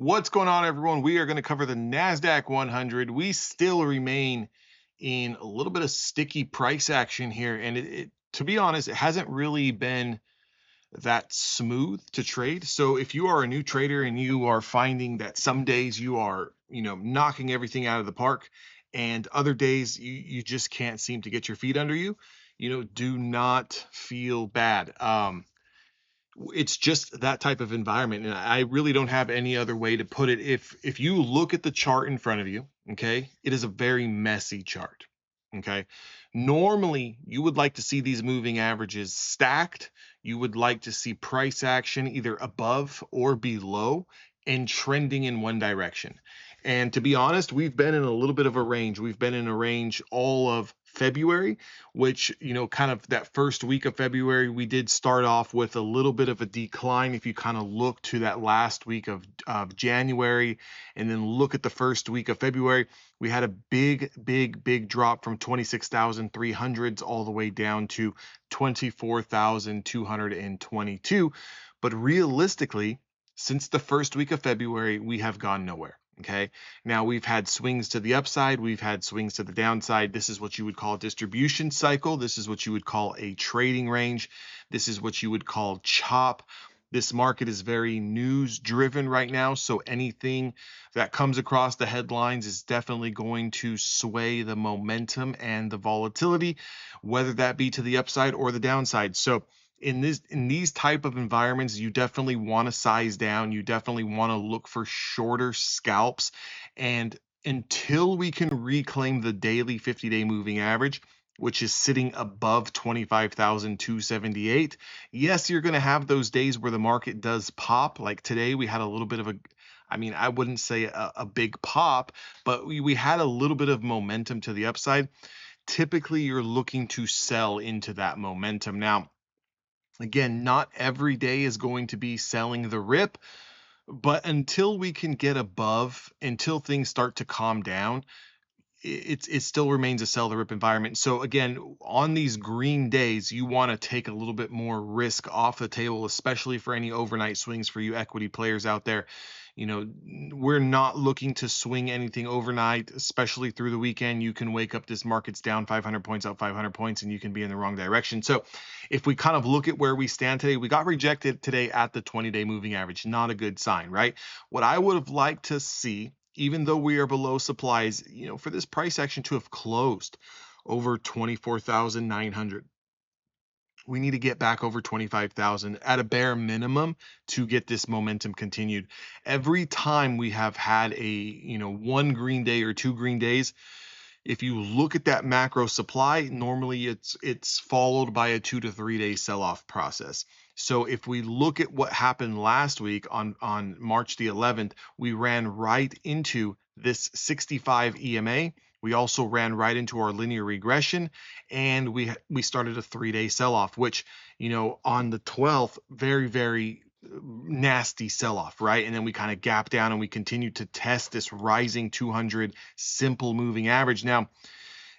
What's going on, everyone? We are going to cover the Nasdaq 100. We still remain in a little bit of sticky price action here, and to be honest, it hasn't really been that smooth to trade. So if you are a new trader and you are finding that some days you are, knocking everything out of the park, and other days you just can't seem to get your feet under you, do not feel bad. It's just that type of environment, and I really don't have any other way to put it. If you look at the chart in front of you, okay, it is a very messy chart. Okay, normally you would like to see these moving averages stacked. You would like to see price action either above or below and trending in one direction. And to be honest, we've been in a little bit of a range. We've been in a range all of February, which, kind of that first week of February, we did start off with a little bit of a decline. If you kind of look to that last week of January and then look at the first week of February, we had a big drop from 26,300s all the way down to 24,222. But realistically, since the first week of February, we have gone nowhere. Okay. Now we've had swings to the upside. We've had swings to the downside. This is what you would call a distribution cycle. This is what you would call a trading range. This is what you would call chop. This market is very news driven right now. So anything that comes across the headlines is definitely going to sway the momentum and the volatility, whether that be to the upside or the downside. So in these type of environments, you definitely want to size down. You definitely want to look for shorter scalps. And until we can reclaim the daily 50-day moving average, which is sitting above 25,278, yes, you're going to have those days where the market does pop. Like today, we had a little bit of I wouldn't say a big pop, but we had a little bit of momentum to the upside. Typically, you're looking to sell into that momentum. Now, again, not every day is going to be selling the rip, but until we can get above, until things start to calm down, it still remains a sell the rip environment. So again, on these green days, you want to take a little bit more risk off the table, especially for any overnight swings for you equity players out there. We're not looking to swing anything overnight, especially through the weekend. You can wake up, this market's down 500 points, up 500 points, and you can be in the wrong direction. So if we kind of look at where we stand today, we got rejected today at the 20-day moving average. Not a good sign, right? What I would have liked to see, even though we are below supplies, for this price action to have closed over 24,900. We need to get back over 25,000 at a bare minimum to get this momentum continued. Every time we have had one green day or two green days, if you look at that macro supply, normally it's followed by a 2 to 3 day sell-off process. So if we look at what happened last week on March the 11th, we ran right into this 65 EMA. We also ran right into our linear regression, and we started a 3-day sell-off, which, on the 12th, very nasty sell-off, right? And then we kind of gap down and we continue to test this rising 200 simple moving average. Now,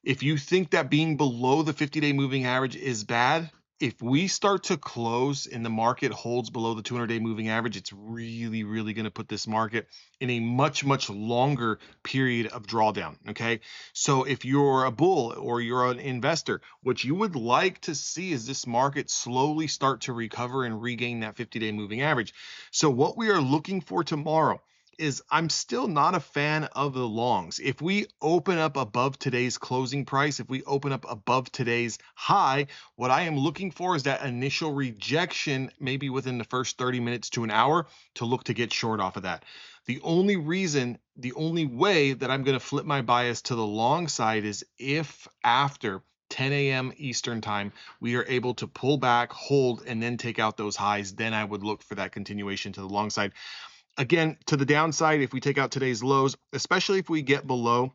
if you think that being below the 50-day moving average is bad, if we start to close and the market holds below the 200-day moving average, it's really going to put this market in a much longer period of drawdown. Okay. So if you're a bull or you're an investor, what you would like to see is this market slowly start to recover and regain that 50-day moving average. So what we are looking for tomorrow is, I'm still not a fan of the longs. If we open up above today's closing price, if we open up above today's high, what I am looking for is that initial rejection, maybe within the first 30 minutes to an hour, to look to get short off of that. The only way that I'm going to flip my bias to the long side is if after 10 a.m. Eastern time, we are able to pull back, hold, and then take out those highs. Then I would look for that continuation to the long side. Again, to the downside, if we take out today's lows, especially if we get below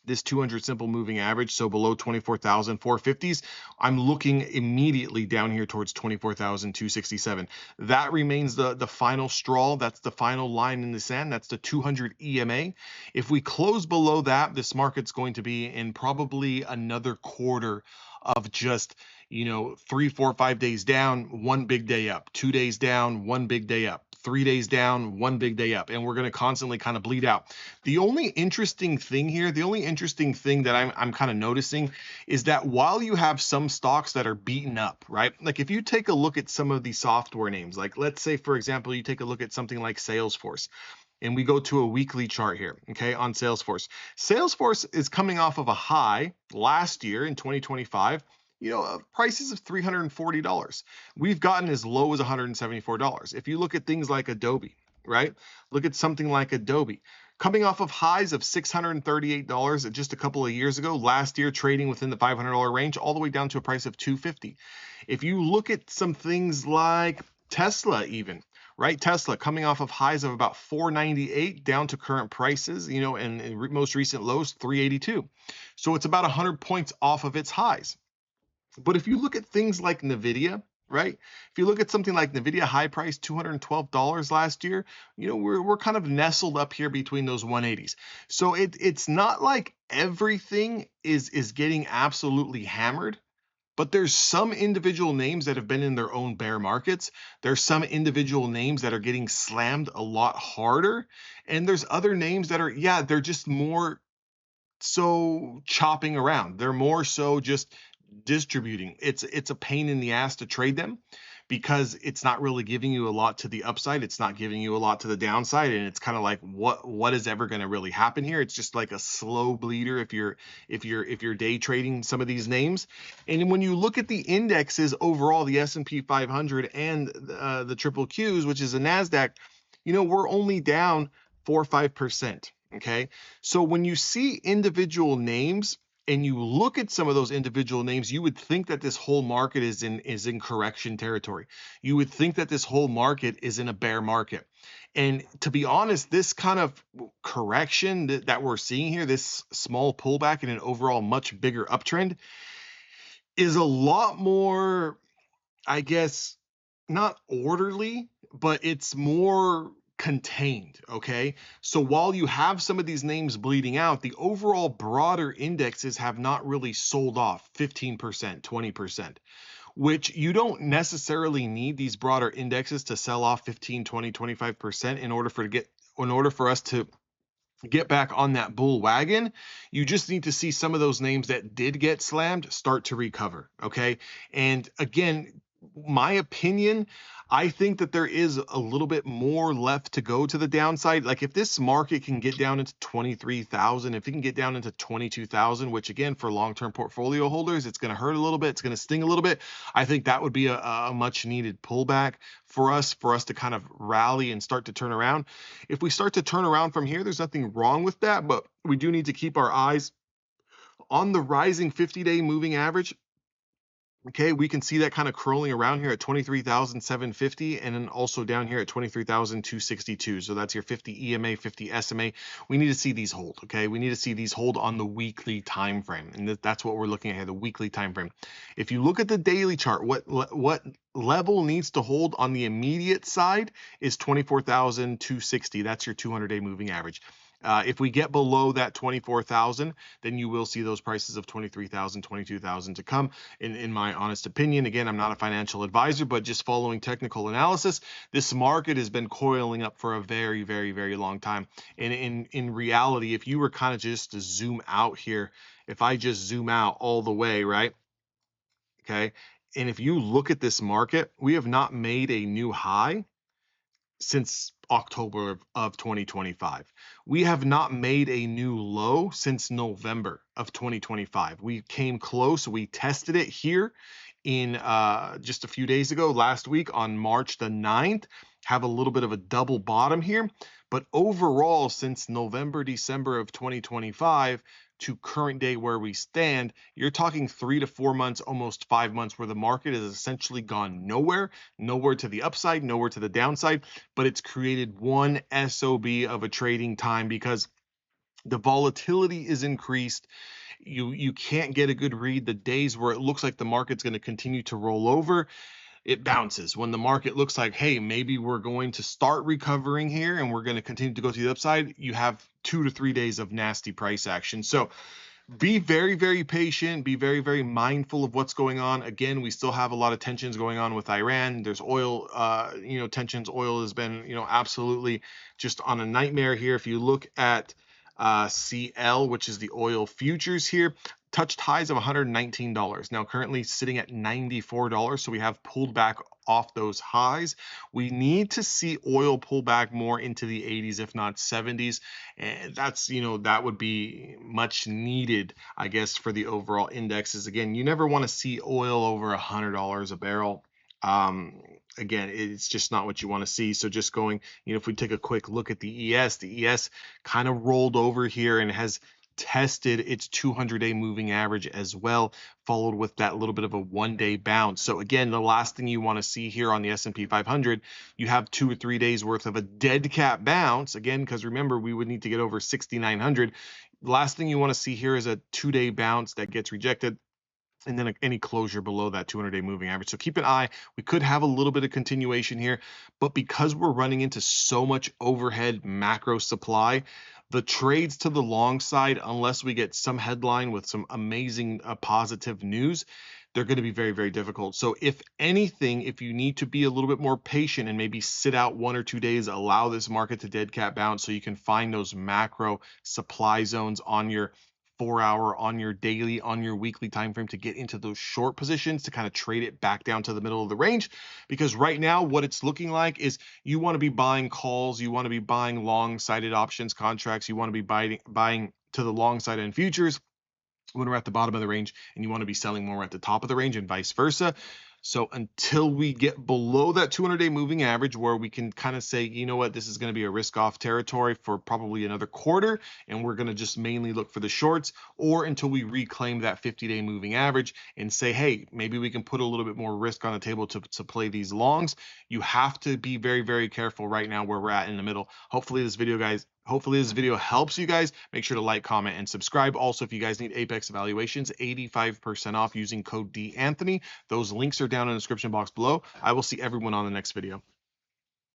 this 200 simple moving average, so below 24,450s, I'm looking immediately down here towards 24,267. That remains the final straw. That's the final line in the sand. That's the 200 EMA. If we close below that, this market's going to be in probably another quarter of just 3, 4, 5 days down, one big day up, 2 days down, one big day up, 3 days down, one big day up, and we're going to constantly kind of bleed out. The only interesting thing here, the only interesting thing that I'm kind of noticing is that while you have some stocks that are beaten up, right? Like if you take a look at some of the software names, like let's say, for example, you take a look at something like Salesforce. And we go to a weekly chart here, okay, on Salesforce. Salesforce is coming off of a high last year in 2025, prices of $340. We've gotten as low as $174. If you look at things like Adobe, right? Look at something like Adobe. Coming off of highs of $638 just a couple of years ago, last year trading within the $500 range, all the way down to a price of $250. If you look at some things like Tesla even, right? Tesla coming off of highs of about 498 down to current prices, and most recent lows 382. So it's about 100 points off of its highs. But if you look at things like Nvidia, right? If you look at something like Nvidia, high price $212 last year, we're kind of nestled up here between those 180s. So it's not like everything is getting absolutely hammered. But there's some individual names that have been in their own bear markets. There's some individual names that are getting slammed a lot harder. And there's other names that are, they're just more so chopping around. They're more so just distributing. It's a pain in the ass to trade them because it's not really giving you a lot to the upside. It's not giving you a lot to the downside. And it's kind of like, what is ever going to really happen here? It's just like a slow bleeder if you're day trading some of these names. And when you look at the indexes overall, the S&P 500 and the triple Qs, which is a Nasdaq, we're only down 4 or 5%. Okay. So when you see individual names, and you look at some of those individual names, you would think that this whole market is in correction territory. You would think that this whole market is in a bear market. And to be honest, this kind of correction that we're seeing here, this small pullback in an overall much bigger uptrend, is a lot more, I guess, not orderly, but it's more contained. Okay. So while you have some of these names bleeding out, the overall broader indexes have not really sold off 15%, 20%, which you don't necessarily need these broader indexes to sell off 15, 20, 25% in order for us to get back on that bull wagon. You just need to see some of those names that did get slammed start to recover. Okay. And again, my opinion, I think that there is a little bit more left to go to the downside. Like if this market can get down into 23,000, if it can get down into 22,000, which again, for long-term portfolio holders, it's going to hurt a little bit. It's going to sting a little bit. I think that would be a much needed pullback for us to kind of rally and start to turn around. If we start to turn around from here, there's nothing wrong with that, but we do need to keep our eyes on the rising 50-day moving average. Okay, we can see that kind of curling around here at 23,750 and then also down here at 23,262. So that's your 50 EMA, 50 SMA. We need to see these hold, okay? We need to see these hold on the weekly time frame. And that's what we're looking at here, the weekly time frame. If you look at the daily chart, what level needs to hold on the immediate side is 24,260. That's your 200-day moving average. If we get below that 24,000, then you will see those prices of 23,000, 22,000 to come. In my honest opinion, again, I'm not a financial advisor, but just following technical analysis, this market has been coiling up for a very, very, very long time. And in reality, if you were kind of just to zoom out here, if I just zoom out all the way, right? Okay. And if you look at this market, we have not made a new high since October of 2025. We have not made a new low since November of 2025. We came close. We tested it here in just a few days ago, last week on March the 9th, have a little bit of a double bottom here. But overall, since November, December of 2025 to current day where we stand, you're talking 3 to 4 months, almost 5 months, where the market has essentially gone nowhere to the upside, nowhere to the downside, but it's created one SOB of a trading time because the volatility is increased. You can't get a good read. The days where it looks like the market's going to continue to roll over, it bounces. When the market looks like, hey, maybe we're going to start recovering here and we're going to continue to go to the upside, you have 2 to 3 days of nasty price action. So be very, very patient, be very, very mindful of what's going on. Again, we still have a lot of tensions going on with Iran. There's oil, tensions. Oil has been, absolutely just on a nightmare here. If you look at CL, which is the oil futures here, touched highs of $119. Now currently sitting at $94. So we have pulled back off those highs. We need to see oil pull back more into the 80s, if not 70s. And that's, that would be much needed, I guess, for the overall indexes. Again, you never want to see oil over $100 a barrel. Again, it's just not what you want to see. So just going, if we take a quick look at the ES kind of rolled over here and has tested its 200-day moving average as well, followed with that little bit of a one-day bounce. So again, the last thing you want to see here on the S&P 500, you have 2 or 3 days worth of a dead cat bounce. Again, because remember, we would need to get over 6,900. Last thing you want to see here is a 2-day bounce that gets rejected, and then any closure below that 200-day moving average. So keep an eye. We could have a little bit of continuation here, but because we're running into so much overhead macro supply, the trades to the long side, unless we get some headline with some amazing positive news, they're going to be very, very difficult. So if anything, if you need to be a little bit more patient and maybe sit out 1 or 2 days, allow this market to dead cat bounce so you can find those macro supply zones on your 4-hour, on your daily, on your weekly time frame to get into those short positions to kind of trade it back down to the middle of the range. Because right now what it's looking like is you want to be buying calls, you want to be buying long-sided options contracts, you want to be buying to the long side in futures when we're at the bottom of the range, and you want to be selling more at the top of the range and vice versa. So until we get below that 200-day moving average where we can kind of say, you know what, this is going to be a risk-off territory for probably another quarter, and we're going to just mainly look for the shorts, or until we reclaim that 50-day moving average and say, hey, maybe we can put a little bit more risk on the table to play these longs. You have to be very, very careful right now where we're at in the middle. Hopefully this video helps you guys. Make sure to like, comment, and subscribe. Also, if you guys need Apex evaluations, 85% off using code DAnthony. Those links are down in the description box below. I will see everyone on the next video.